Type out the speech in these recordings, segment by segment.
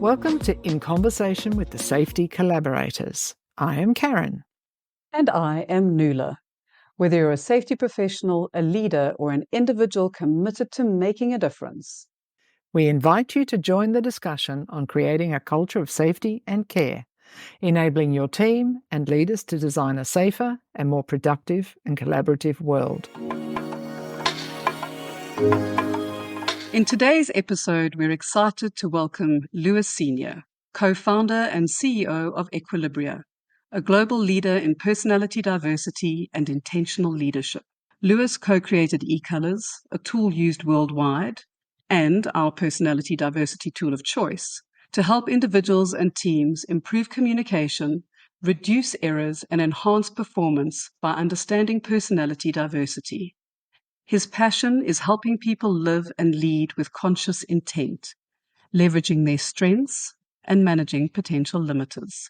Welcome to In Conversation with the Safety Collaborators. I am Karen. And I am Nuala. Whether you're a safety professional, a leader, or an individual committed to making a difference, We invite you to join the discussion on creating a culture of safety and care, enabling your team and leaders to design a safer and more productive and collaborative world. in today's episode, we're excited to welcome Lewis Senior, co-founder and CEO of Equilibria, a global leader in personality diversity and intentional leadership. Lewis co-created eColors, a tool used worldwide, and our personality diversity tool of choice, to help individuals and teams improve communication, reduce errors, and enhance performance by understanding personality diversity. His passion is helping people live and lead with conscious intent, leveraging their strengths and managing potential limiters.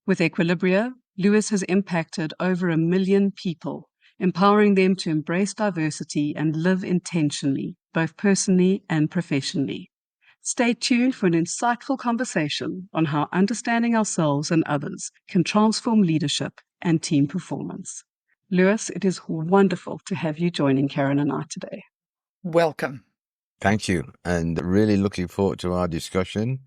With Equilibria, Lewis has impacted over 1 million people, empowering them to embrace diversity and live intentionally, both personally and professionally. Stay tuned for an insightful conversation on how understanding ourselves and others can transform leadership and team performance. Lewis, it is wonderful to have you joining Karen and I today. Welcome. Thank you. And really looking forward to our discussion.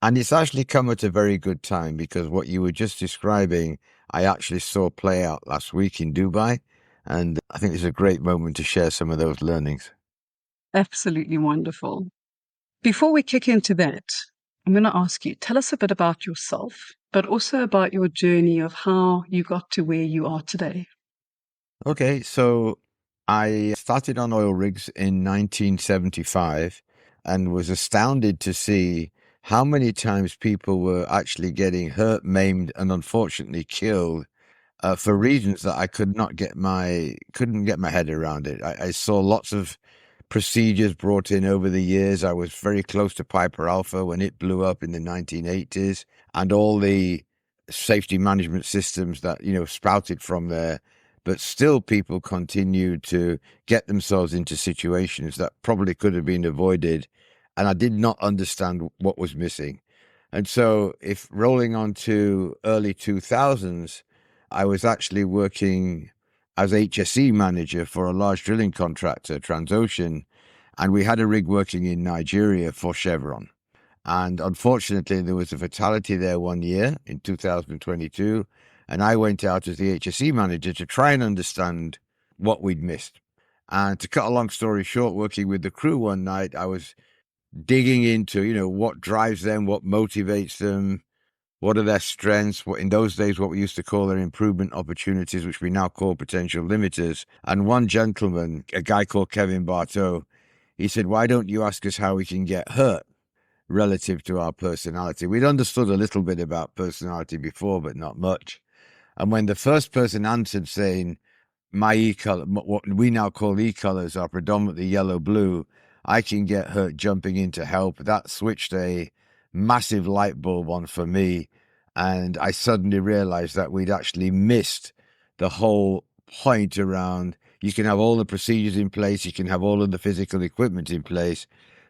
And it's actually come at a very good time because what you were just describing, I actually saw play out last week in Dubai. And I think it's a great moment to share some of those learnings. Absolutely wonderful. Before we kick into that, I'm going to ask you, tell us a bit about yourself, but also about your journey of how you got to where you are today. Okay, so I started on oil rigs in 1975 and was astounded to see how many times people were actually getting hurt, maimed, and unfortunately killed for reasons that I couldn't get my head around it. I saw lots of procedures brought in over the years. I was very close to Piper Alpha when it blew up in the 1980s, and all the safety management systems that sprouted from there. But still, people continued to get themselves into situations that probably could have been avoided, and I did not understand what was missing. And so, if rolling on to early 2000s, I was actually working as HSE manager for a large drilling contractor, Transocean, and we had a rig working in Nigeria for Chevron. And unfortunately, there was a fatality there one year in 2022, and I went out as the HSE manager to try and understand what we'd missed. And to cut a long story short, working with the crew one night, I was digging into, what drives them, what motivates them, what are their strengths, what in those days, what we used to call their improvement opportunities, which we now call potential limiters. And one gentleman, a guy called Kevin Bartow, he said, "Why don't you ask us how we can get hurt relative to our personality?" We'd understood a little bit about personality before, but not much. And when the first person answered saying, "My e-color, what we now call e-colors are predominantly yellow-blue, I can get hurt jumping in to help," that switched a massive light bulb on for me. And I suddenly realized that we'd actually missed the whole point around you can have all the procedures in place, you can have all of the physical equipment in place,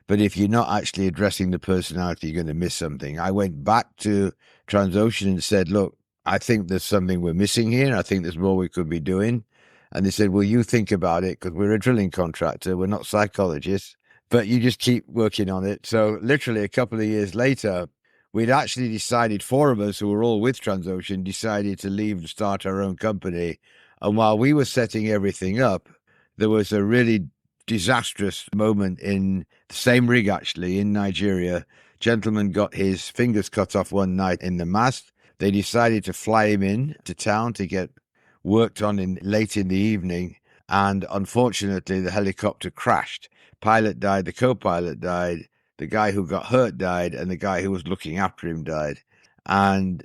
but if you're not actually addressing the personality, you're going to miss something. I went back to Transocean and said, "Look, I think there's something we're missing here. I think there's more we could be doing." And they said, "Well, you think about it, because we're a drilling contractor. We're not psychologists, but you just keep working on it." So literally a couple of years later, we'd actually decided, four of us who were all with Transocean, decided to leave and start our own company. And while we were setting everything up, there was a really disastrous moment in the same rig, actually, in Nigeria. Gentleman got his fingers cut off one night in the mast. They decided to fly him in to town to get worked on late in the evening. And unfortunately, the helicopter crashed. Pilot died, the co-pilot died, the guy who got hurt died, and the guy who was looking after him died. And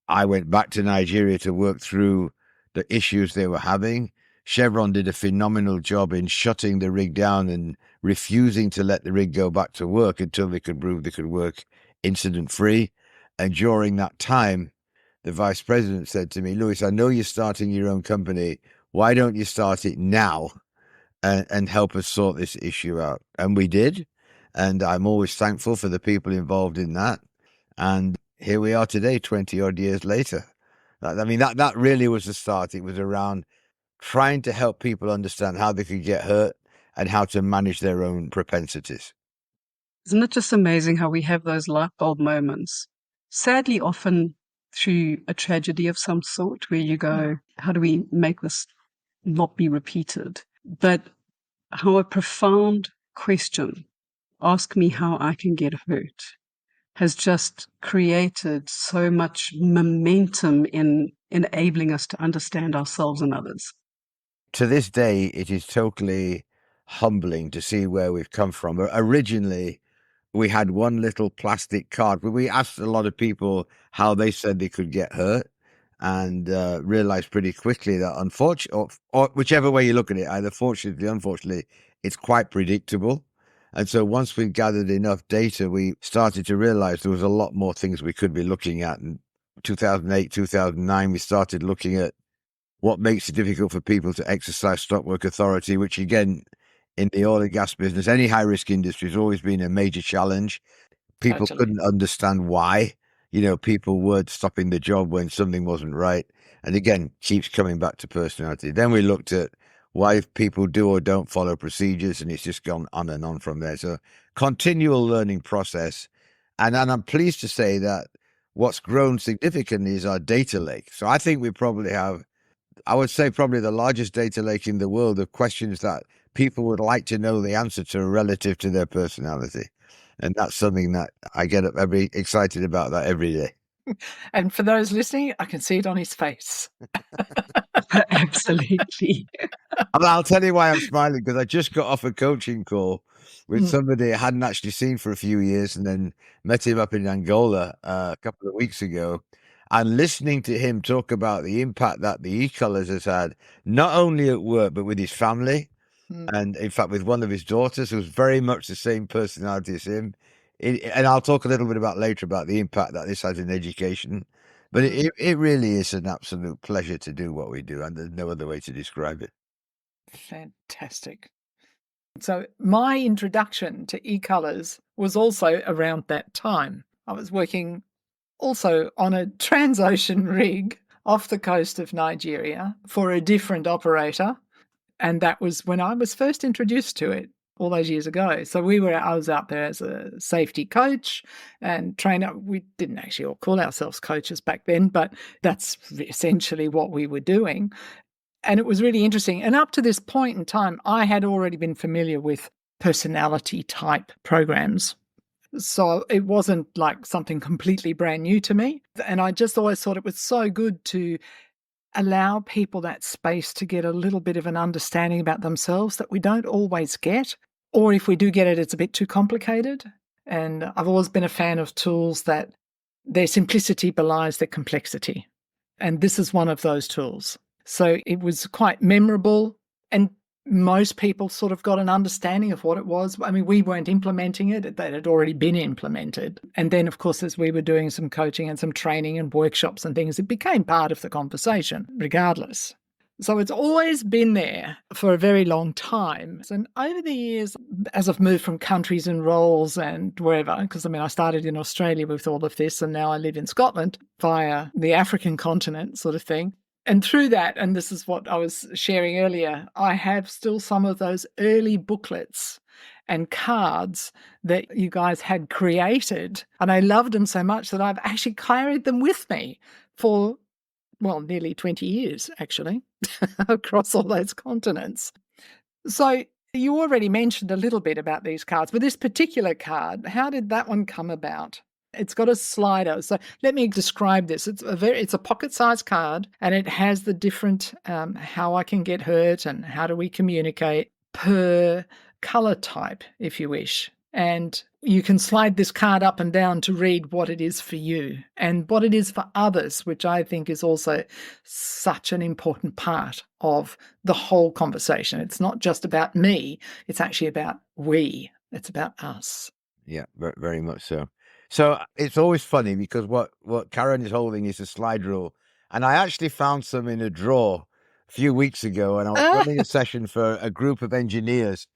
I went back to Nigeria to work through the issues they were having. Chevron did a phenomenal job in shutting the rig down and refusing to let the rig go back to work until they could prove they could work incident-free. And during that time, the vice president said to me, "Lewis, I know you're starting your own company. Why don't you start it now and help us sort this issue out?" And we did. And I'm always thankful for the people involved in that. And here we are today, 20 odd years later. I mean, that really was the start. It was around trying to help people understand how they could get hurt and how to manage their own propensities. Isn't it just amazing how we have those light bulb moments? Sadly, often through a tragedy of some sort where you go, how do we make this not be repeated? But how a profound question, ask me how I can get hurt, has just created so much momentum in enabling us to understand ourselves and others. To this day, it is totally humbling to see where we've come from. Originally, we had one little plastic card where we asked a lot of people how they said they could get hurt, and realized pretty quickly that unfortunately, or whichever way you look at it, either fortunately, unfortunately, it's quite predictable. And so once we gathered enough data, we started to realize there was a lot more things we could be looking at. In 2008, 2009, we started looking at what makes it difficult for people to exercise stop work authority, which again, in the oil and gas business, any high risk industry, has always been a major challenge. People couldn't understand why, people weren't stopping the job when something wasn't right. And again, keeps coming back to personality. Then we looked at why people do or don't follow procedures, and it's just gone on and on from there. So continual learning process. And I'm pleased to say that what's grown significantly is our data lake. So I think we probably have, I would say, probably the largest data lake in the world of questions that people would like to know the answer to relative to their personality. And that's something that I get very excited about that every day. And for those listening, I can see it on his face. Absolutely. I'll tell you why I'm smiling, because I just got off a coaching call with somebody I hadn't actually seen for a few years, and then met him up in Angola a couple of weeks ago. And listening to him talk about the impact that the e-colors has had, not only at work, but with his family. And in fact, with one of his daughters, who's very much the same personality as him. And I'll talk a little bit later about the impact that this has in education. But it really is an absolute pleasure to do what we do, and there's no other way to describe it. Fantastic. So my introduction to e-colors was also around that time. I was working also on a Transocean rig off the coast of Nigeria for a different operator. And that was when I was first introduced to it all those years ago. So I was out there as a safety coach and trainer. We didn't actually all call ourselves coaches back then, but that's essentially what we were doing. And it was really interesting. And up to this point in time, I had already been familiar with personality type programs. So it wasn't like something completely brand new to me. And I just always thought it was so good to allow people that space to get a little bit of an understanding about themselves that we don't always get. Or if we do get it, it's a bit too complicated. And I've always been a fan of tools that their simplicity belies their complexity. And this is one of those tools. So it was quite memorable, and most people sort of got an understanding of what it was. I mean, we weren't implementing it. That had already been implemented. And then, of course, as we were doing some coaching and some training and workshops and things, it became part of the conversation regardless. So it's always been there for a very long time. And over the years, as I've moved from countries and roles and wherever, because I started in Australia with all of this, and now I live in Scotland via the African continent sort of thing. And through that, and this is what I was sharing earlier, I have still some of those early booklets and cards that you guys had created. And I loved them so much that I've actually carried them with me for, nearly 20 years, actually, across all those continents. So you already mentioned a little bit about these cards, but this particular card, how did that one come about? It's got a slider. So let me describe this. It's a pocket-sized card, and it has the different how I can get hurt and how do we communicate per color type, if you wish. And you can slide this card up and down to read what it is for you and what it is for others, which I think is also such an important part of the whole conversation. It's not just about me. It's actually about we. It's about us. Yeah, very much so. So it's always funny because what Karen is holding is a slide rule. And I actually found some in a drawer a few weeks ago, and I was running a session for a group of engineers,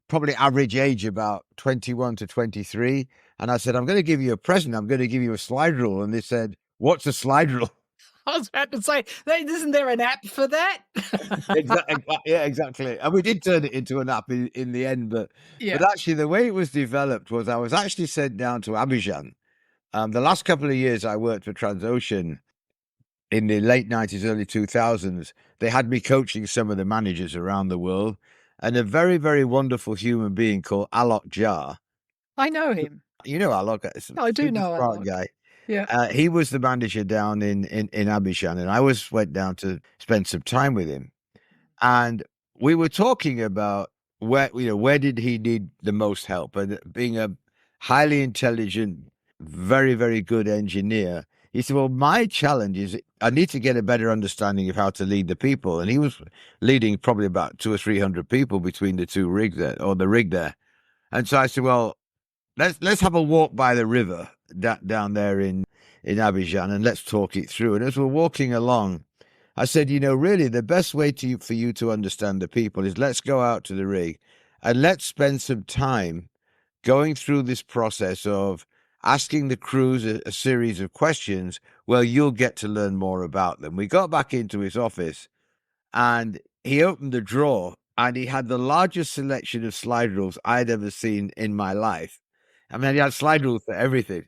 probably average age about 21 to 23. And I said, I'm going to give you a present. I'm going to give you a slide rule. And they said, what's a slide rule? I was about to say, isn't there an app for that? Exactly. Yeah, exactly. And we did turn it into an app in the end. But actually, the way it was developed was I was actually sent down to Abidjan. The last couple of years I worked for Transocean in the late 90s, early 2000s. They had me coaching some of the managers around the world. And a very, very wonderful human being called Alok Jar. I know him. You know Alok. I do know smart Alok. guy. Yeah. He was the manager down in Abidjan, and I went down to spend some time with him. And we were talking about where did he need the most help? And being a highly intelligent, very, very good engineer, he said, well, my challenge is I need to get a better understanding of how to lead the people. And he was leading probably about 200 or 300 people between the two rigs there, or the rig there. And so I said, well, let's have a walk by the river down there in Abidjan, and let's talk it through. And as we're walking along, I said, really the best way for you to understand the people is let's go out to the rig and let's spend some time going through this process of asking the crews a series of questions. Well, you'll get to learn more about them. We got back into his office and he opened the drawer and he had the largest selection of slide rules I'd ever seen in my life. I mean, he had slide rules for everything.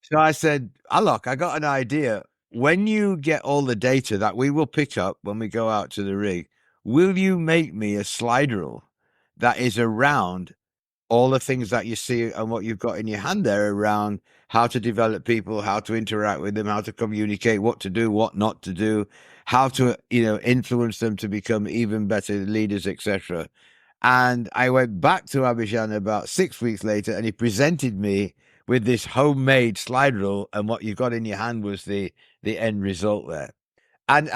So I said, Alok, I got an idea. When you get all the data that we will pick up when we go out to the rig, will you make me a slide rule that is around all the things that you see and what you've got in your hand there around how to develop people, how to interact with them, how to communicate, what to do, what not to do, how to, influence them to become even better leaders, etc. And I went back to Abidjan about 6 weeks later, and he presented me with this homemade slide rule, and what you got in your hand was the end result there. And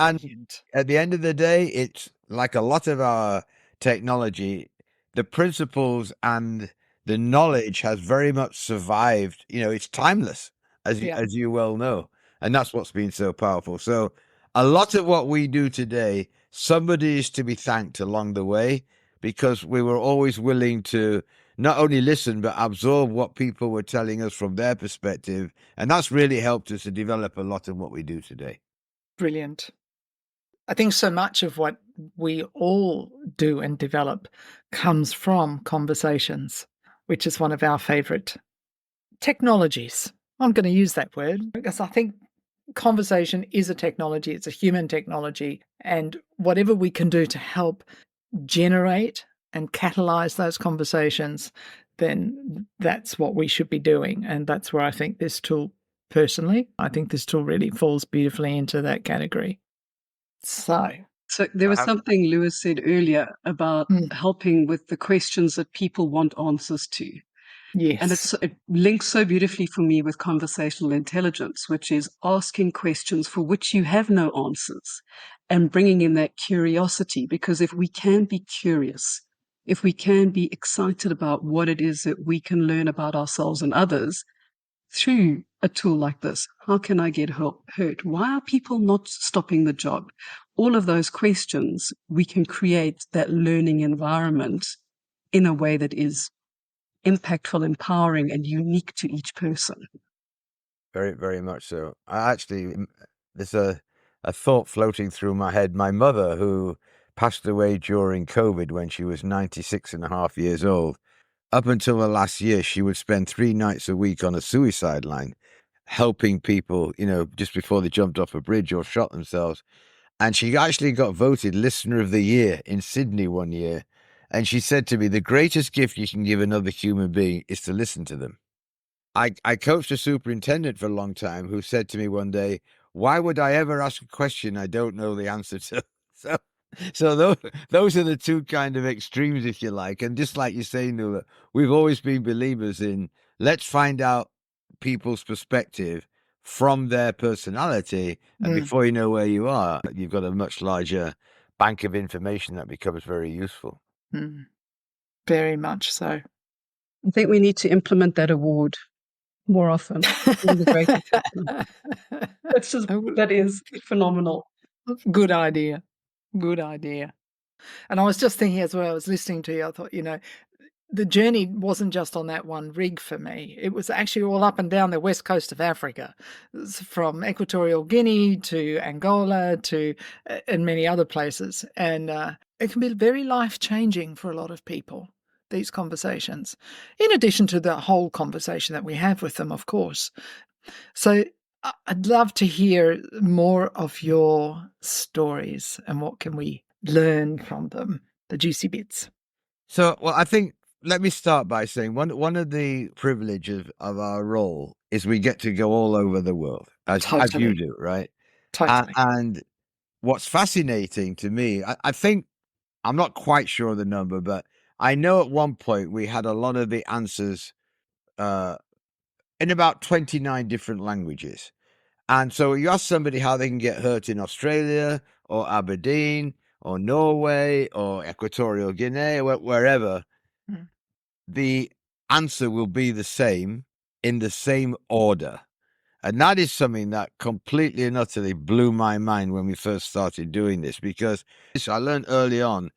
at the end of the day, it's like a lot of our technology, the principles and the knowledge has very much survived. It's timeless, as you well know, and that's what's been so powerful. So a lot of what we do today, somebody is to be thanked along the way, because we were always willing to not only listen, but absorb what people were telling us from their perspective. And that's really helped us to develop a lot of what we do today. Brilliant. I think so much of what we all do and develop comes from conversations, which is one of our favorite technologies. I'm going to use that word because I think conversation is a technology. It's a human technology. And whatever we can do to help generate and catalyze those conversations, then that's what we should be doing. And that's where I think this tool, personally, I think this tool really falls beautifully into that category. So there was something Lewis said earlier about helping with the questions that people want answers to. Yes. And it links so beautifully for me with conversational intelligence, which is asking questions for which you have no answers and bringing in that curiosity. Because if we can be curious, if we can be excited about what it is that we can learn about ourselves and others through a tool like this, how can I get hurt? Why are people not stopping the job? All of those questions, we can create that learning environment in a way that is impactful, empowering, and unique to each person. Very, very much so. There's a thought floating through my head. My mother, who passed away during COVID when she was 96 and a half years old, up until the last year, she would spend 3 nights a week on a suicide line, helping people, just before they jumped off a bridge or shot themselves. And she actually got voted Listener of the Year in Sydney one year. And she said to me, the greatest gift you can give another human being is to listen to them. I coached a superintendent for a long time who said to me one day, why would I ever ask a question I don't know the answer to? So those are the two kind of extremes, if you like. And just like you say, Nuala, we've always been believers in let's find out people's perspective from their personality. And before you know where you are, you've got a much larger bank of information that becomes very useful. Very much so. I think we need to implement that award more often. That is phenomenal. Good idea. Good idea. And I was just thinking as well, I was listening to you, I thought, the journey wasn't just on that one rig for me. It was actually all up and down the west coast of Africa, from Equatorial Guinea to Angola to and many other places. And it can be very life-changing for a lot of people, these conversations, in addition to the whole conversation that we have with them, of course. So I'd love to hear more of your stories and what can we learn from them, the juicy bits. So, well, I think let me start by saying one of the privileges of our role is we get to go all over the world, as you Totally. do, right? Totally. And what's fascinating to me, I think I'm not quite sure of the number, but I know at one point we had a lot of the answers in about 29 different languages. And so you ask somebody how they can get hurt in Australia or Aberdeen or Norway or Equatorial Guinea or wherever, Mm. the answer will be the same in the same order. And that is something that completely and utterly blew my mind when we first started doing this, because I learned early on,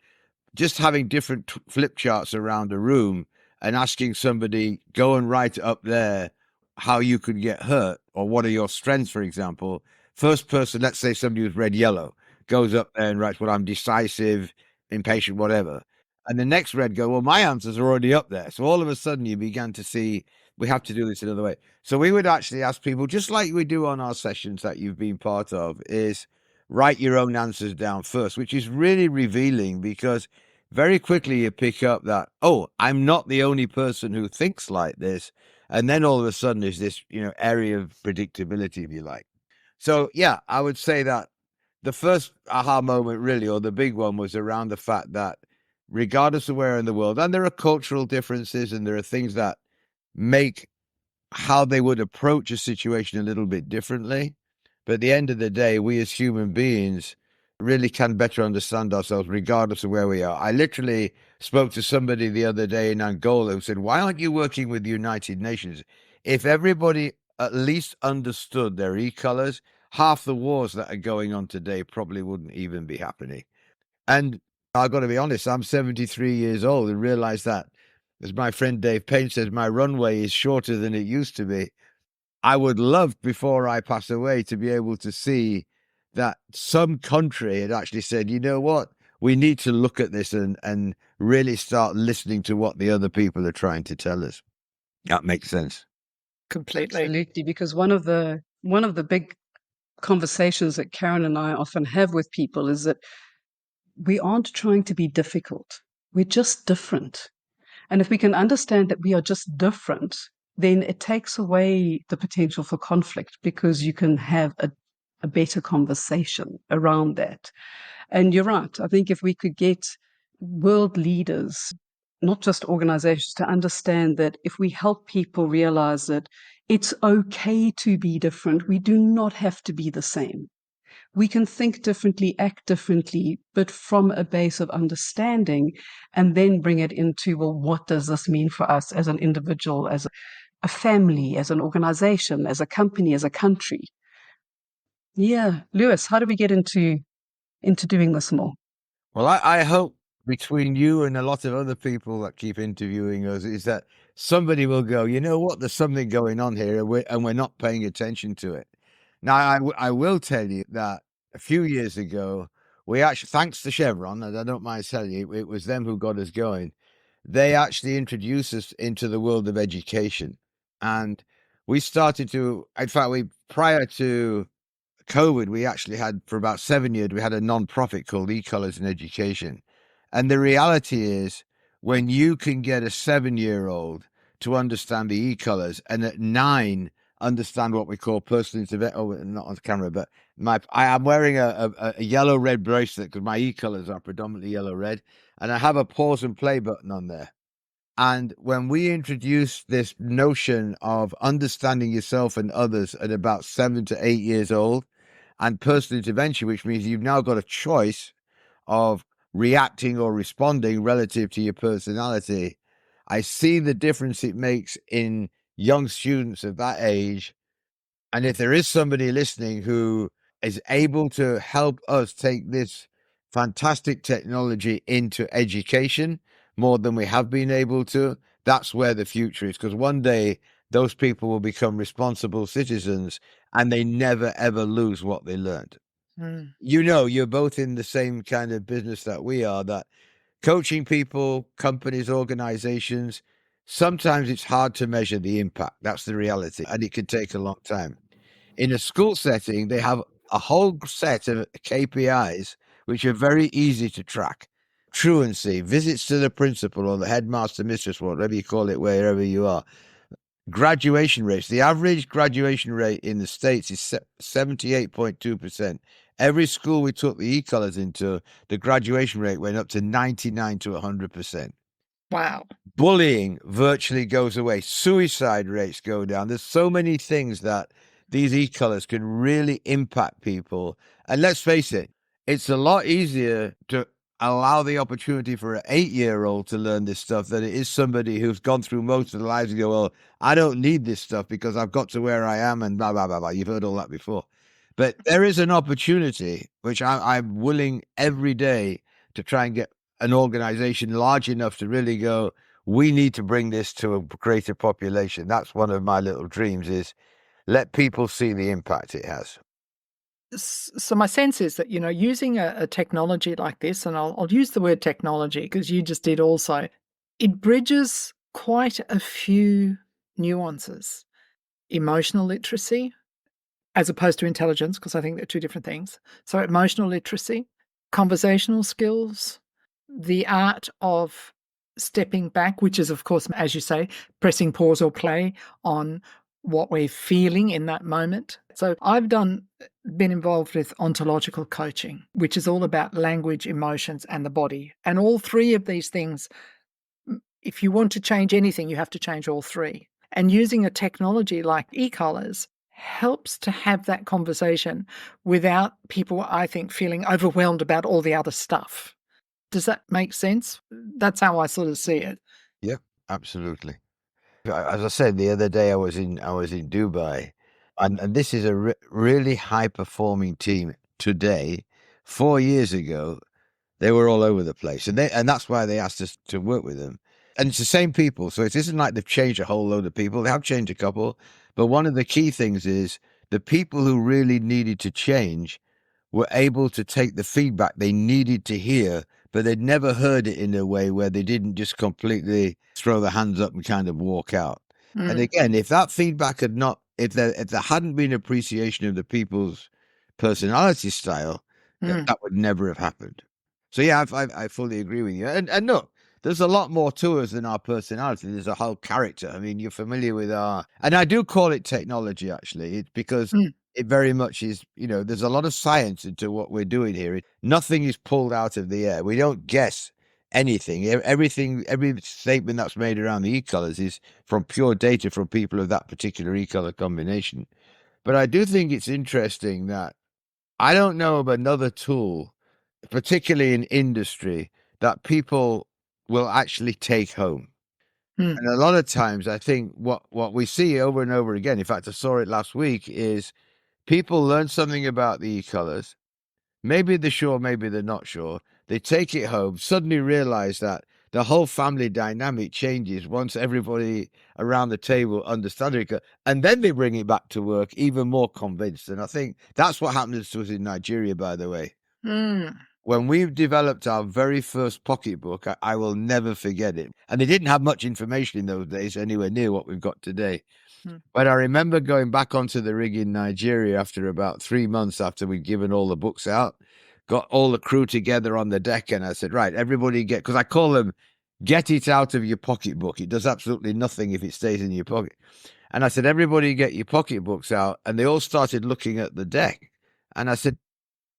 just having different flip charts around a room and asking somebody, go and write up there how you could get hurt or what are your strengths, for example. First person, let's say somebody who's red yellow, goes up there and writes, well, I'm decisive, impatient, whatever. And the next red go, well, my answers are already up there. So all of a sudden you began to see, we have to do this another way. So we would actually ask people, just like we do on our sessions that you've been part of, is write your own answers down first, which is really revealing, because very quickly you pick up that, oh, I'm not the only person who thinks like this. And then all of a sudden there's this, area of predictability, if you like. So yeah, I would say that the first aha moment really, or the big one, was around the fact that regardless of where in the world, and there are cultural differences and there are things that make how they would approach a situation a little bit differently. But at the end of the day, we as human beings really can better understand ourselves regardless of where we are. I literally spoke to somebody the other day in Angola who said, why aren't you working with the United Nations? If everybody at least understood their e-colors, half the wars that are going on today probably wouldn't even be happening. And I've got to be honest, I'm 73 years old and realize that, as my friend Dave Payne says, my runway is shorter than it used to be. I would love, before I pass away, to be able to see that some country had actually said, you know what, we need to look at this and really start listening to what the other people are trying to tell us. That makes sense. Completely. Absolutely, because one of the big conversations that Karen and I often have with people is that we aren't trying to be difficult. We're just different. And if we can understand that we are just different, then it takes away the potential for conflict, because you can have a better conversation around that. And you're right. I think if we could get world leaders, not just organizations, to understand that if we help people realize that it's okay to be different, we do not have to be the same. We can think differently, act differently, but from a base of understanding, and then bring it into, well, what does this mean for us as an individual, as a family, as an organization, as a company, as a country? Yeah. Lewis, how do we get into doing this more? Well, I hope between you and a lot of other people that keep interviewing us is that somebody will go, you know what, there's something going on here and we're not paying attention to it. Now, I will tell you that a few years ago, we actually, thanks to Chevron, and I don't mind telling you, it was them who got us going. They actually introduced us into the world of education. And we started to, in fact, prior to COVID, we actually had, for about 7 years, we had a non-profit called E-Colors in Education. And the reality is, when you can get a 7-year-old to understand the E-Colors, and at 9 understand what we call personal intervention. Oh, not on camera, but I am wearing a yellow-red bracelet because my E-Colors are predominantly yellow-red, and I have a pause and play button on there. And when we introduced this notion of understanding yourself and others at about 7 to 8 years old, and personal intervention, which means you've now got a choice of reacting or responding relative to your personality, I see the difference it makes in young students of that age. And if there is somebody listening who is able to help us take this fantastic technology into education, more than we have been able to, that's where the future is. Because one day those people will become responsible citizens and they never, ever lose what they learned. You know, you're both in the same kind of business that we are, that coaching people, companies, organizations, sometimes it's hard to measure the impact. That's the reality. And it can take a long time. In a school setting, they have a whole set of KPIs which are very easy to track. Truancy, visits to the principal or the headmaster, mistress, whatever you call it, wherever you are. Graduation rates. The average graduation rate in the States is 78.2%. Every school we took the e-colors into, the graduation rate went up to 99 to 100%. Wow. Bullying virtually goes away. Suicide rates go down. There's so many things that these e-colors can really impact people. And let's face it, it's a lot easier to allow the opportunity for an 8-year-old to learn this stuff than it is somebody who's gone through most of their lives and go, well, I don't need this stuff because I've got to where I am and blah, blah, blah, blah. You've heard all that before. But there is an opportunity, which I'm willing every day to try and get an organization large enough to really go, we need to bring this to a greater population. That's one of my little dreams, is let people see the impact it has. So my sense is that, using a technology like this, and I'll use the word technology because you just did also, it bridges quite a few nuances. Emotional literacy, as opposed to intelligence, because I think they're two different things. So emotional literacy, conversational skills, the art of stepping back, which is, of course, as you say, pressing pause or play on what we're feeling in that moment. So I've been involved with ontological coaching, which is all about language, emotions, and the body. And all three of these things, if you want to change anything, you have to change all three. And using a technology like e-collars helps to have that conversation without people, I think, feeling overwhelmed about all the other stuff. Does that make sense? That's how I sort of see it. Yeah, absolutely. As I said the other day, I was in Dubai, and this is a really high performing team today. 4 years ago, they were all over the place, and that's why they asked us to work with them. And it's the same people, so it isn't like they've changed a whole load of people. They have changed a couple, but one of the key things is the people who really needed to change were able to take the feedback they needed to hear, but they'd never heard it in a way where they didn't just completely throw their hands up and kind of walk out. And again, if that feedback had not, if there hadn't been appreciation of the people's personality style, that would never have happened. So yeah, I fully agree with you. And look, there's a lot more to us than our personality. There's a whole character. I mean, you're familiar with and I do call it technology, actually. It's because it very much is, there's a lot of science into what we're doing here. Nothing is pulled out of the air. We don't guess anything. Every statement that's made around the e-colors is from pure data from people of that particular e-color combination. But I do think it's interesting that I don't know of another tool, particularly in industry, that people will actually take home. And a lot of times I think what we see over and over again, in fact, I saw it last week, is people learn something about the e-colors. Maybe they're sure, maybe they're not sure. They take it home, suddenly realize that the whole family dynamic changes once everybody around the table understands it. And then they bring it back to work even more convinced. And I think that's what happened to us in Nigeria, by the way. When we developed our very first pocketbook, I will never forget it. And they didn't have much information in those days, anywhere near what we've got today. But I remember going back onto the rig in Nigeria after about 3 months after we'd given all the books out, got all the crew together on the deck, and I said, right, everybody because I call them, get it out of your pocketbook. It does absolutely nothing if it stays in your pocket. And I said, everybody get your pocketbooks out. And they all started looking at the deck. And I said,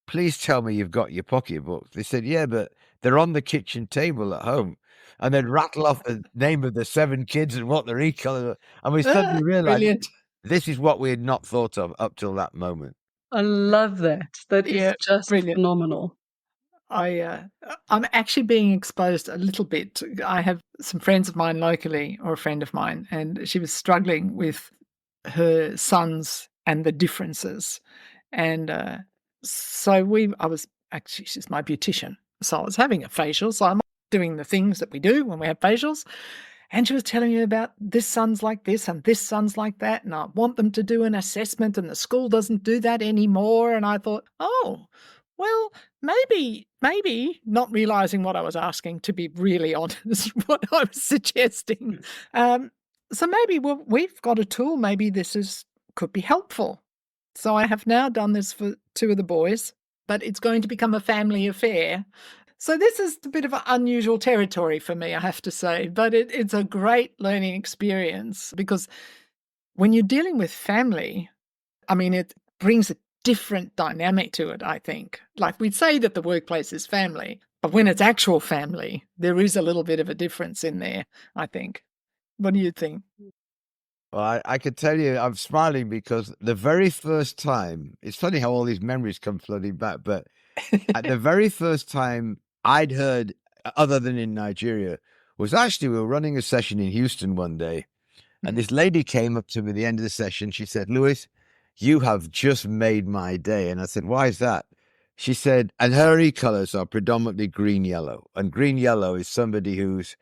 please tell me you've got your pocketbooks. They said, yeah, but they're on the kitchen table at home. And then rattle off the name of the 7 kids and what their e-color. And we suddenly realized this is what we had not thought of up till that moment. I love that. That is just phenomenal. I'm actually being exposed a little bit. I have some friends of mine locally, or a friend of mine, and she was struggling with her sons and the differences. And so she's my beautician. So I was having a facial. So doing the things that we do when we have facials. And she was telling me about this son's like this and this son's like that. And I want them to do an assessment and the school doesn't do that anymore. And I thought, oh, well, maybe not realizing what I was asking, to be really honest, what I was suggesting. So maybe we've got a tool. Maybe this could be helpful. So I have now done this for 2 of the boys, but it's going to become a family affair. So this is a bit of unusual territory for me, I have to say, but it's a great learning experience because when you're dealing with family, I mean, it brings a different dynamic to it, I think. Like we'd say that the workplace is family, but when it's actual family, there is a little bit of a difference in there, I think. What do you think? Well, I could tell you, I'm smiling because the very first time, it's funny how all these memories come flooding back, but at the very first time I'd heard, other than in Nigeria, was actually we were running a session in Houston one day, and this lady came up to me at the end of the session. She said, Lewis, you have just made my day. And I said, why is that? She said, and her e-colors are predominantly green-yellow. And green-yellow is somebody who's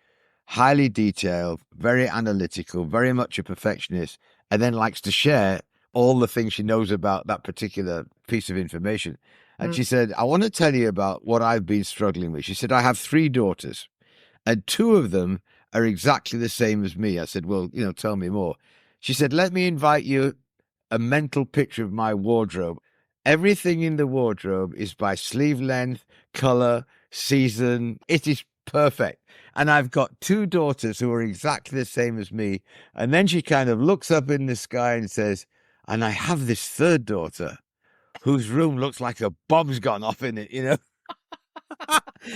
highly detailed, very analytical, very much a perfectionist, and then likes to share all the things she knows about that particular piece of information. And she said, I want to tell you about what I've been struggling with. She said, I have 3 daughters, and 2 of them are exactly the same as me. I said, well, tell me more. She said, let me invite you a mental picture of my wardrobe. Everything in the wardrobe is by sleeve length, color, season. It is perfect. And I've got 2 daughters who are exactly the same as me. And then she kind of looks up in the sky and says, and I have this 3rd daughter whose room looks like a bomb's gone off in it,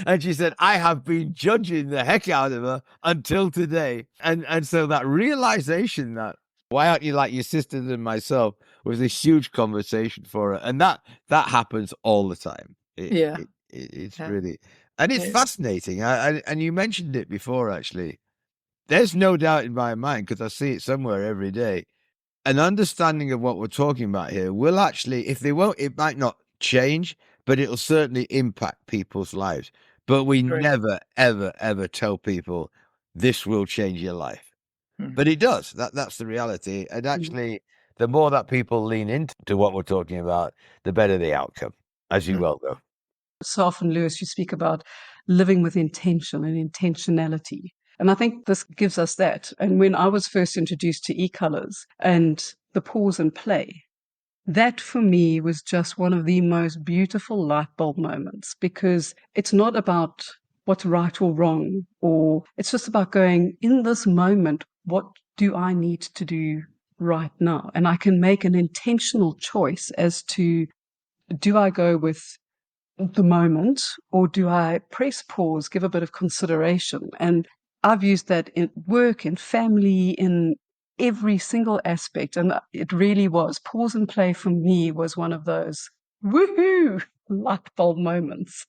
And she said, I have been judging the heck out of her until today. And so that realization that, why aren't you like your sisters and myself, was a huge conversation for her. And that happens all the time. It's really, and it's fascinating. And you mentioned it before, actually. There's no doubt in my mind, because I see it somewhere every day, an understanding of what we're talking about here will actually, if they won't, it might not change, but it'll certainly impact people's lives. But we never, ever, ever tell people this will change your life. But it does. That's the reality. And actually, the more that people lean into what we're talking about, the better the outcome, as you well know. So often, Lewis, you speak about living with intention and intentionality. And I think this gives us that. And when I was first introduced to e-colors and the pause and play, that for me was just one of the most beautiful light bulb moments, because it's not about what's right or wrong, or it's just about going, in this moment, what do I need to do right now? And I can make an intentional choice as to, do I go with the moment, or do I press pause, give a bit of consideration? And I've used that in work, in family, in every single aspect. And it really was. Pause and play for me was one of those woohoo light bulb moments.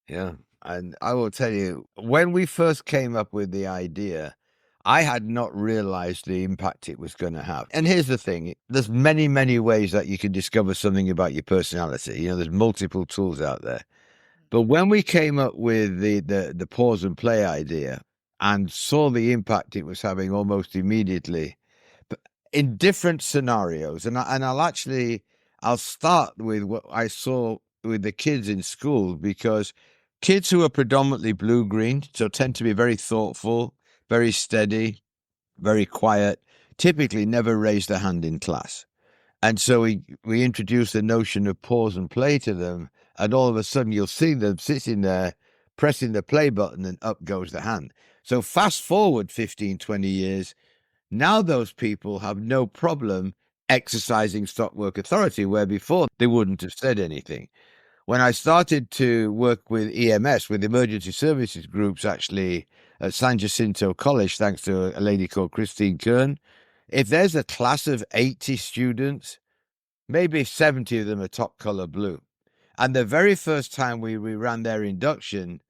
Yeah. And I will tell you, when we first came up with the idea, I had not realized the impact it was going to have. And here's the thing. There's many, many ways that you can discover something about your personality. There's multiple tools out there. But when we came up with the pause and play idea and saw the impact it was having almost immediately, but in different scenarios, and I'll start with what I saw with the kids in school, because kids who are predominantly blue-green, so tend to be very thoughtful, very steady, very quiet, typically never raise their hand in class. And so we introduced the notion of pause and play to them, and all of a sudden you'll see them sitting there, pressing the play button, and up goes the hand. So fast forward 15, 20 years, now those people have no problem exercising stop work authority, where before they wouldn't have said anything. When I started to work with EMS, with emergency services groups, actually at San Jacinto College, thanks to a lady called Christine Kern, if there's a class of 80 students, maybe 70 of them are top color blue. And the very first time we ran their induction,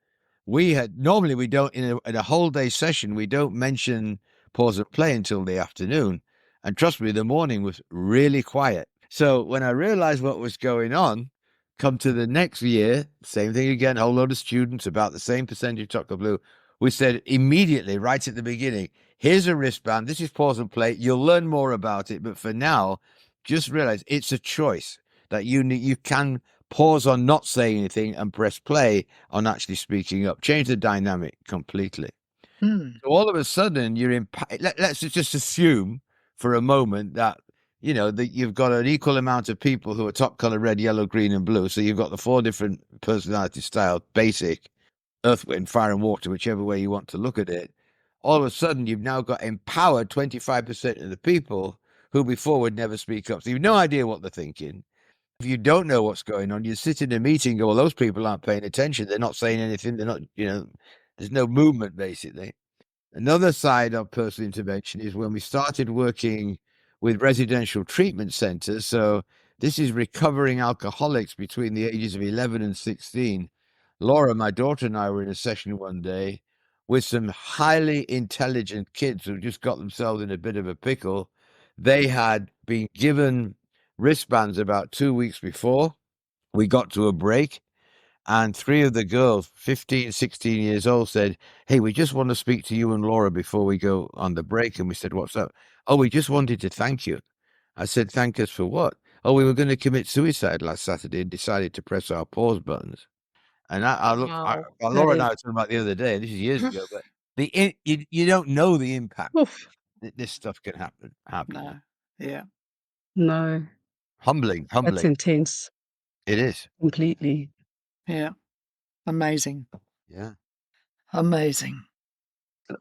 normally we don't, in a whole day session, we don't mention pause and play until the afternoon. And trust me, the morning was really quiet. So when I realized what was going on, Come to the next year, same thing again, a whole load of students, about the same percentage of Top Gun Blue. We said immediately, right at the beginning, here's a wristband. This is pause and play. You'll learn more about it. But for now, just realize it's a choice that you can pause on not saying anything and press play on actually speaking up. Change the dynamic completely. Mm. So all of a sudden, let's just assume for a moment that, that you've got an equal amount of people who are top color, red, yellow, green, and blue. So you've got the 4 different personality styles, basic, earth, wind, fire, and water, whichever way you want to look at it. All of a sudden, you've now got empowered 25% of the people who before would never speak up. So you've no idea what they're thinking. If you don't know what's going on, you sit in a meeting and go, well, those people aren't paying attention. They're not saying anything. They're not, there's no movement, basically. Another side of personal intervention is when we started working with residential treatment centers. So this is recovering alcoholics between the ages of 11 and 16. Laura, my daughter, and I were in a session one day with some highly intelligent kids who just got themselves in a bit of a pickle. They had been given wristbands about 2 weeks before. We got to a break. And 3 of the girls, 15, 16 years old, said, hey, we just want to speak to you and Laura before we go on the break. And we said, what's up? Oh, we just wanted to thank you. I said, thank us for what? Oh, we were going to commit suicide last Saturday and decided to press our pause buttons. And Wow. Laura and I were talking about the other day, this is years ago, but you don't know the impact Oof. that this stuff can happen. No. Yeah. No, Humbling. that's intense. It is. Completely. Yeah. Amazing. Yeah. Amazing.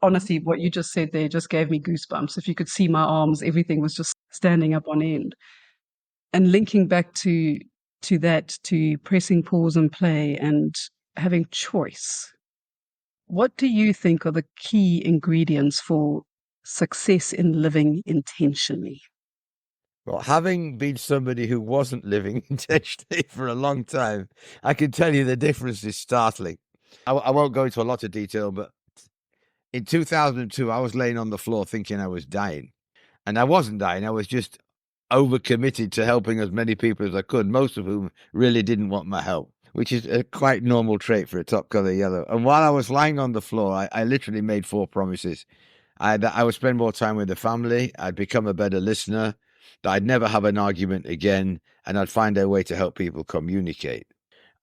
Honestly, what you just said there just gave me goosebumps. If you could see my arms, everything was just standing up on end. And linking back to pressing pause and play and having choice. What do you think are the key ingredients for success in living intentionally? Well, having been somebody who wasn't living intentionally for a long time, I can tell you the difference is startling. I won't go into a lot of detail, but in 2002, I was laying on the floor thinking I was dying. And I wasn't dying. I was just overcommitted to helping as many people as I could, most of whom really didn't want my help, which is a quite normal trait for a top color yellow. And while I was lying on the floor, I literally made 4 promises. I would spend more time with the family. I'd become a better listener, that I'd never have an argument again, and I'd find a way to help people communicate.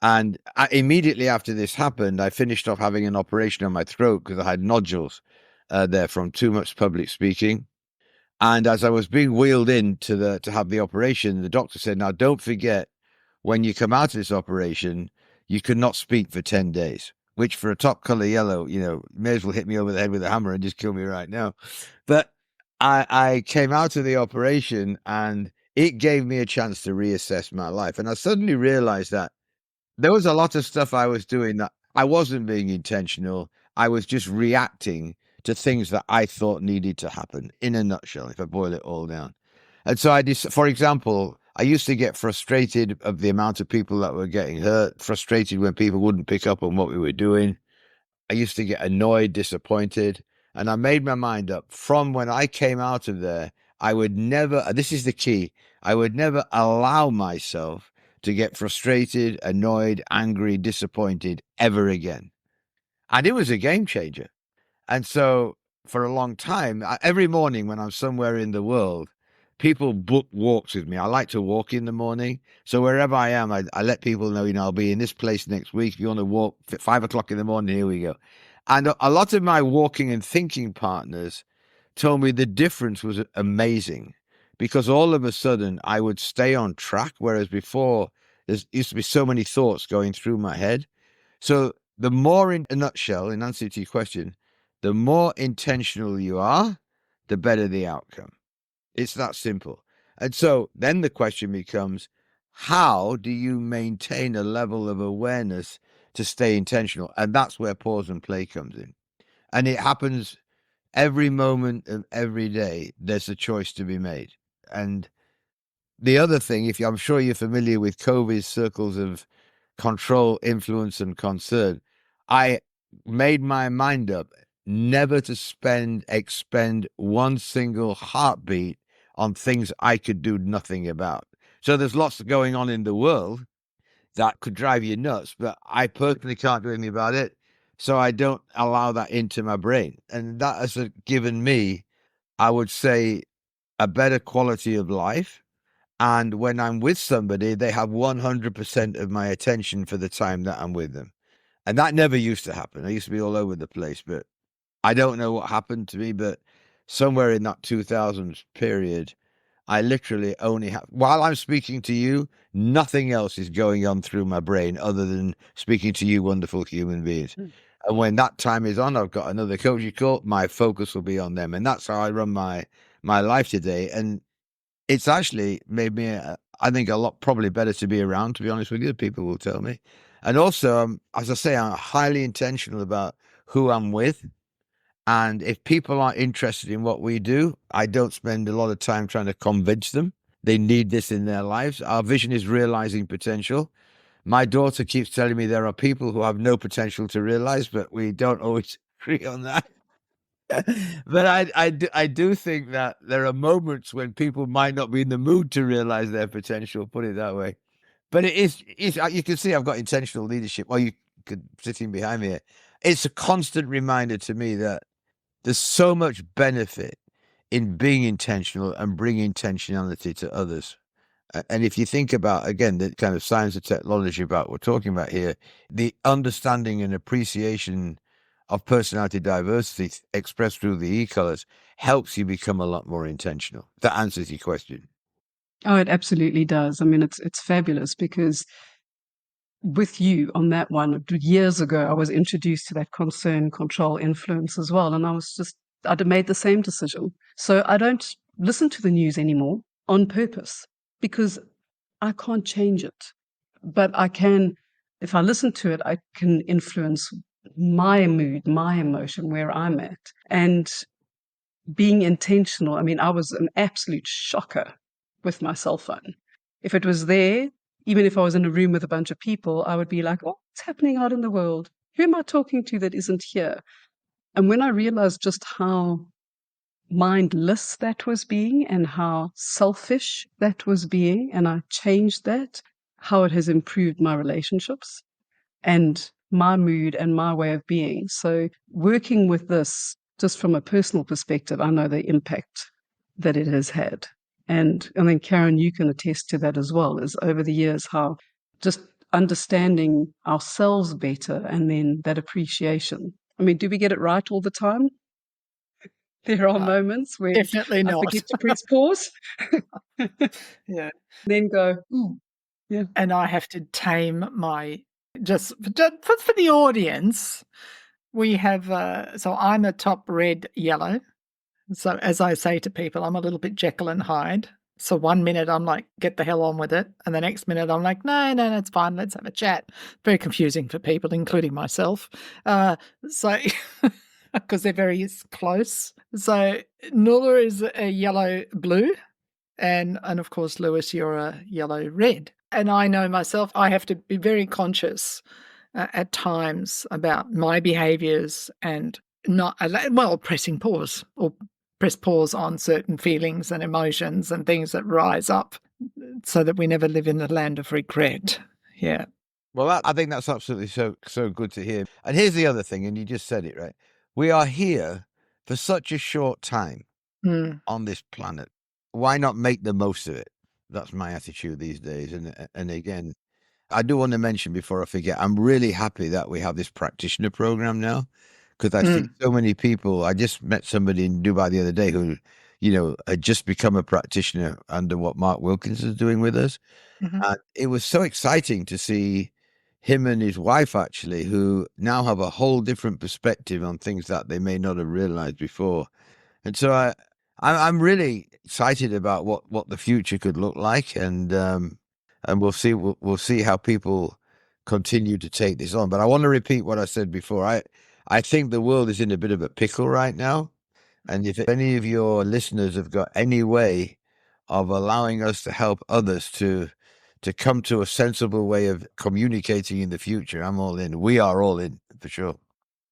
And immediately after this happened, I finished off having an operation on my throat because I had nodules there from too much public speaking. And as I was being wheeled in to have the operation, the doctor said, now don't forget, when you come out of this operation, you could not speak for 10 days, which for a top color yellow, may as well hit me over the head with a hammer and just kill me right now. But I came out of the operation and it gave me a chance to reassess my life. And I suddenly realized that there was a lot of stuff I was doing that I wasn't being intentional. I was just reacting to things that I thought needed to happen, in a nutshell, if I boil it all down. And so for example, I used to get frustrated of the amount of people that were getting hurt, frustrated when people wouldn't pick up on what we were doing. I used to get annoyed, disappointed. And I made my mind up from when I came out of there, I would never, this is the key, I would never allow myself to get frustrated, annoyed, angry, disappointed ever again. And it was a game changer. And so for a long time, every morning when I'm somewhere in the world, people book walks with me. I like to walk in the morning. So wherever I am, I let people know, I'll be in this place next week. If you want to walk at 5 o'clock in the morning, here we go. And a lot of my walking and thinking partners told me the difference was amazing, because all of a sudden I would stay on track, whereas before there used to be so many thoughts going through my head. So the more, in a nutshell, in answer to your question, the more intentional you are, the better the outcome. It's that simple. And so then the question becomes, how do you maintain a level of awareness to stay intentional? And that's where pause and play comes in. And it happens every moment of every day. There's a choice to be made. And the other thing, I'm sure you're familiar with Covey's circles of control, influence, and concern. I made my mind up never to expend one single heartbeat on things I could do nothing about. So there's lots going on in the world. that could drive you nuts, but I personally can't do anything about it. So I don't allow that into my brain. And that has given me, I would say, a better quality of life. And when I'm with somebody, they have 100% of my attention for the time that I'm with them. And that never used to happen. I used to be all over the place, but I don't know what happened to me. But somewhere in that 2000s period, I literally only have, while I'm speaking to you, nothing else is going on through my brain other than speaking to you, wonderful human beings. Mm. And when that time is on, I've got another coaching call, my focus will be on them. And that's how I run my life today. And it's actually made me, I think, a lot probably better to be around, to be honest with you. People will tell me. And also, as I say, I'm highly intentional about who I'm with. And if people aren't interested in what we do, I don't spend a lot of time trying to convince them they need this in their lives. Our vision is realizing potential. My daughter keeps telling me there are people who have no potential to realize, but we don't always agree on that. But I do think that there are moments when people might not be in the mood to realize their potential, put it that way. But it's you can see I've got intentional leadership. Well, you could sitting behind me here. It's a constant reminder to me that there's so much benefit in being intentional and bringing intentionality to others. And if you think about, again, the kind of science and technology about what we're talking about here, the understanding and appreciation of personality diversity expressed through the e-colors helps you become a lot more intentional. That answers your question. Oh, it absolutely does. I mean, it's fabulous because with you on that one, years ago, I was introduced to that concern, control, influence as well. And I'd made the same decision. So I don't listen to the news anymore on purpose because I can't change it. But I can, if I listen to it, I can influence my mood, my emotion, where I'm at. And being intentional, I mean, I was an absolute shocker with my cell phone. If it was there, even if I was in a room with a bunch of people, I would be like, oh, what's happening out in the world? Who am I talking to that isn't here? And when I realized just how mindless that was being and how selfish that was being, and I changed that, how it has improved my relationships and my mood and my way of being. So, working with this, just from a personal perspective, I know the impact that it has had. And I think, Karen, you can attest to that as well, is over the years how just understanding ourselves better and then that appreciation. I mean, do we get it right all the time? There are moments where Definitely I not. forget to press pause. Yeah. Then go, yeah. And I have to tame my, just for the audience, we have, so I'm a top red yellow. So as I say to people, I'm a little bit Jekyll and Hyde. So 1 minute I'm like, get the hell on with it. And the next minute I'm like, no, it's fine. Let's have a chat. Very confusing for people, including myself. So because they're very close. So Nuala is a yellow blue. And of course, Lewis, you're a yellow red. And I know myself, I have to be very conscious at times about my behaviors and not, pressing pause or press pause on certain feelings and emotions and things that rise up so that we never live in the land of regret. Yeah. Well, I think that's absolutely so good to hear. And here's the other thing, and you just said it, right? We are here for such a short time on this planet. Why not make the most of it? That's my attitude these days. And again, I do want to mention before I forget, I'm really happy that we have this practitioner program now, because I see so many people. I just met somebody in Dubai the other day who, had just become a practitioner under what Mark Wilkins is doing with us. Mm-hmm. And it was so exciting to see him and his wife, actually, who now have a whole different perspective on things that they may not have realized before. And so I'm really excited about what the future could look like, and we'll see how people continue to take this on. But I want to repeat what I said before. I think the world is in a bit of a pickle right now, and if any of your listeners have got any way of allowing us to help others to come to a sensible way of communicating in the future, I'm all in. We are all in, for sure.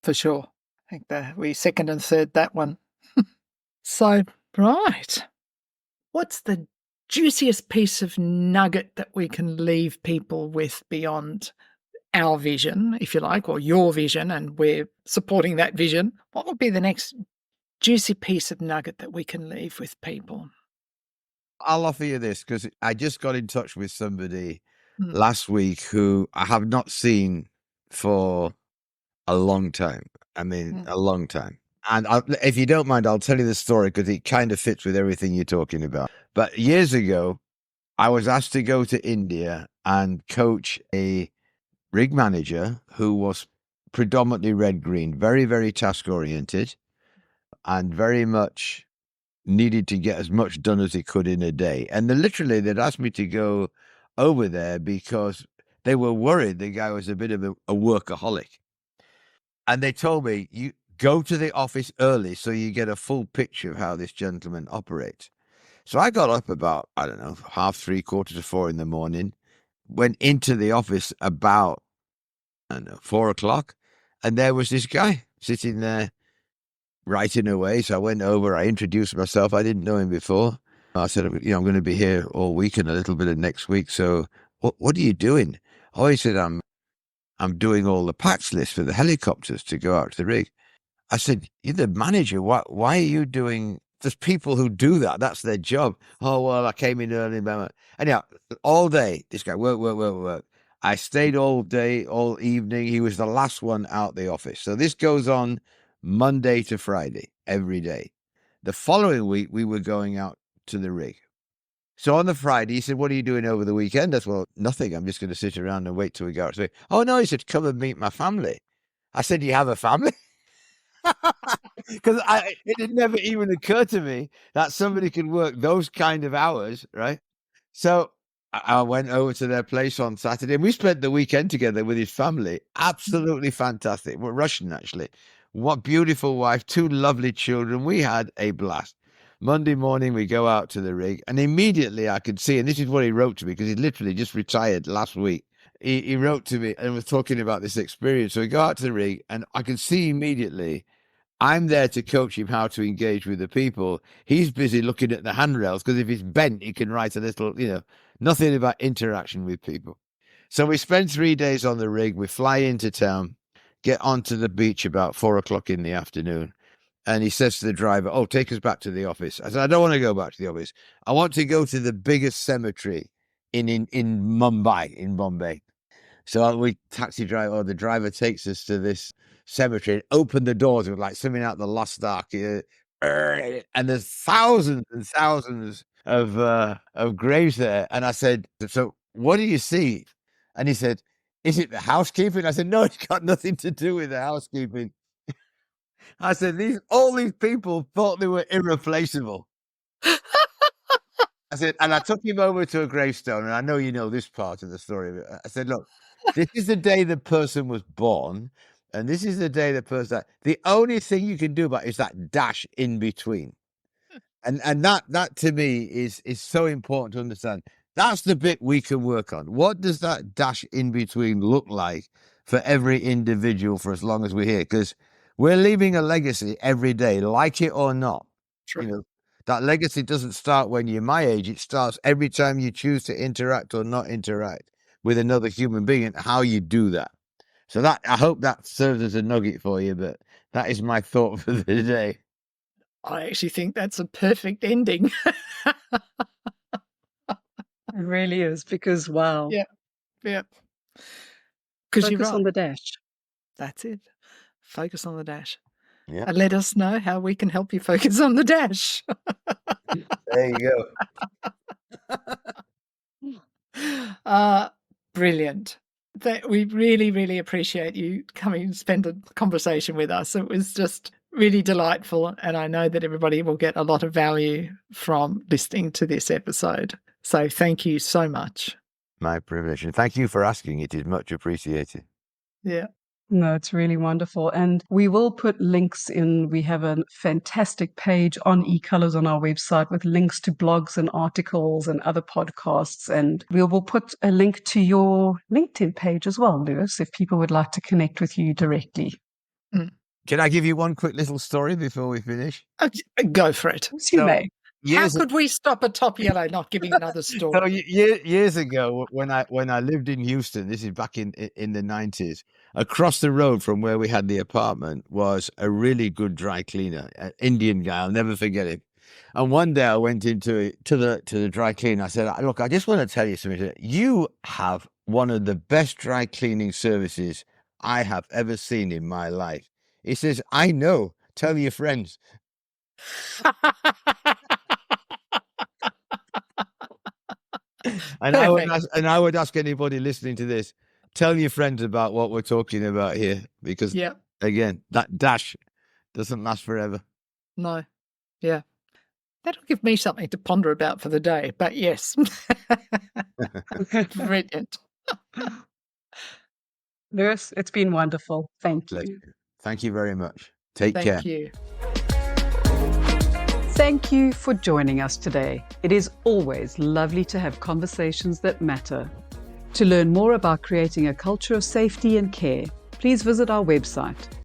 For sure. I think that we second and third that one. So, right. What's the juiciest piece of nugget that we can leave people with beyond our vision, if you like, or your vision, and we're supporting that vision? What would be the next juicy piece of nugget that we can leave with people? I'll offer you this because I just got in touch with somebody Mm. last week who I have not seen for a long time. I mean, a long time. And if you don't mind, I'll tell you the story because it kind of fits with everything you're talking about. But years ago, I was asked to go to India and coach a rig manager who was predominantly red-green, very, very task-oriented, and very much needed to get as much done as he could in a day. And they'd asked me to go over there because they were worried the guy was a bit of a workaholic. And they told me, you go to the office early so you get a full picture of how this gentleman operates. So I got up about, 3:30, 4:45 in the morning, went into the office about, 4:00, and there was this guy sitting there writing away. So I went over, I introduced myself. I didn't know him before. I said, I'm going to be here all week and a little bit of next week. So what are you doing? Oh, he said, I'm doing all the patch lists for the helicopters to go out to the rig. I said, you're the manager. Why are you doing? There's people who do that. That's their job. Oh, well, I came in early. Anyhow, all day, this guy, work. I stayed all day, all evening. He was the last one out the office. So this goes on Monday to Friday, every day. The following week, we were going out to the rig. So on the Friday, he said, what are you doing over the weekend? I said, well, nothing. I'm just going to sit around and wait till we go out to the rig. Oh, no, he said, come and meet my family. I said, you have a family? Because it had never even occurred to me that somebody could work those kind of hours, right? So I went over to their place on Saturday, and we spent the weekend together with his family. Absolutely fantastic. We're Russian, actually. What beautiful wife, 2 lovely children. We had a blast. Monday morning, we go out to the rig, and immediately I could see, and this is what he wrote to me, because he literally just retired last week. He wrote to me and was talking about this experience. So we go out to the rig, and I could see immediately I'm there to coach him how to engage with the people. He's busy looking at the handrails because if he's bent, he can write a little, nothing about interaction with people. So we spend 3 days on the rig. We fly into town, get onto the beach about 4:00 in the afternoon. And he says to the driver, oh, take us back to the office. I said, I don't want to go back to the office. I want to go to the biggest cemetery in Mumbai, in Bombay. So the driver takes us to this cemetery and opened the doors with like something out the Lost Ark. And there's thousands and thousands of graves there. And I said, so what do you see? And he said, is it the housekeeping? I said, no, it's got nothing to do with the housekeeping. I said, all these people thought they were irreplaceable. I said, and I took him over to a gravestone, and I know you know this part of the story. I said, look, this is the day the person was born, and this is the day the person died. The only thing you can do about it is that dash in between. And that to me is so important to understand. That's the bit we can work on. What does that dash in between look like for every individual for as long as we're here? Because we're leaving a legacy every day, like it or not. True. That legacy doesn't start when you're my age. It starts every time you choose to interact or not interact with another human being and how you do that. So I hope that serves as a nugget for you, but that is my thought for the day. I actually think that's a perfect ending. It really is, because wow. Yeah. Because you're Focus right. on the dash. That's it. Focus on the dash. Yeah. And let us know how we can help you focus on the dash. There you go. Brilliant. We really, really appreciate you coming and spend a conversation with us. It was just really delightful, and I know that everybody will get a lot of value from listening to this episode. So thank you so much. My privilege. And thank you for asking. It is much appreciated. Yeah. No, it's really wonderful. And we will put links in. We have a fantastic page on eColors on our website with links to blogs and articles and other podcasts. And we will put a link to your LinkedIn page as well, Lewis, if people would like to connect with you directly. Can I give you one quick little story before we finish? Go for it. Yes, you may. How could we stop a top yellow not giving another So story? years ago, when I lived in Houston, this is back in the 90s. Across the road from where we had the apartment was a really good dry cleaner, an Indian guy. I'll never forget it. And one day I went into the dry cleaner. I said, "Look, I just want to tell you something. You have one of the best dry cleaning services I have ever seen in my life." He says, "I know. Tell your friends." And I would ask anybody listening to this, tell your friends about what we're talking about here, because Yeah. again, that dash doesn't last forever. No. Yeah. That'll give me something to ponder about for the day. But yes. Brilliant. Lewis, it's been wonderful. Thank you. Pleasure. Thank you very much. Take care. Thank you. Thank you for joining us today. It is always lovely to have conversations that matter. To learn more about creating a culture of safety and care, please visit our website